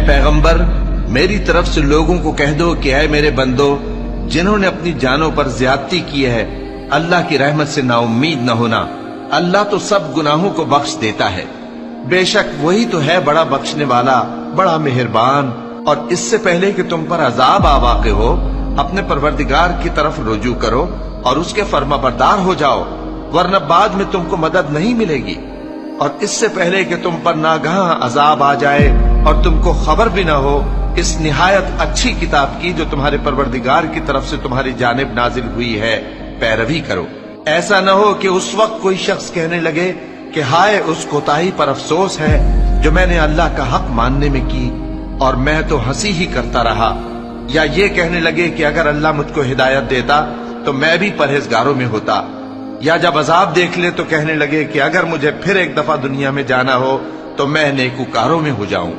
पैगंबर, मेरी तरफ से लोगों को कह दो कि ऐ मेरे बंदो, जिन्होंने अपनी जानों पर ज्यादती की है, अल्लाह की रहमत से नाउम्मीद न होना। अल्लाह तो सब गुनाहों को बख्श देता है। बेशक वही तो है बड़ा बख्शने वाला, बड़ा मेहरबान। और इससे पहले कि तुम पर अजाब आ वाक़े हो, अपने परवरदिगार की तरफ रुजू करो और उसके फर्माबरदार हो जाओ, वरना बाद में तुमको मदद नहीं मिलेगी। और इससे पहले कि तुम पर नागहां अजाब आ जाए और तुमको खबर भी ना हो, इस निहायत अच्छी किताब की जो तुम्हारे परवरदिगार की तरफ से तुम्हारी जानिब नाजिल हुई है, पैरवी करो। ऐसा न हो कि उस वक्त कोई शख्स कहने लगे कि हाय उस कोताही पर अफसोस है जो मैंने अल्लाह का हक मानने में की और मैं तो हंसी ही करता रहा। या ये कहने लगे कि अगर अल्लाह मुझको हिदायत देता तो मैं भी परहेजगारों में होता। या जब अजाब देख ले तो कहने लगे कि अगर मुझे फिर एक दफा दुनिया में जाना हो तो मैं नेकूकारों में हो जाऊं।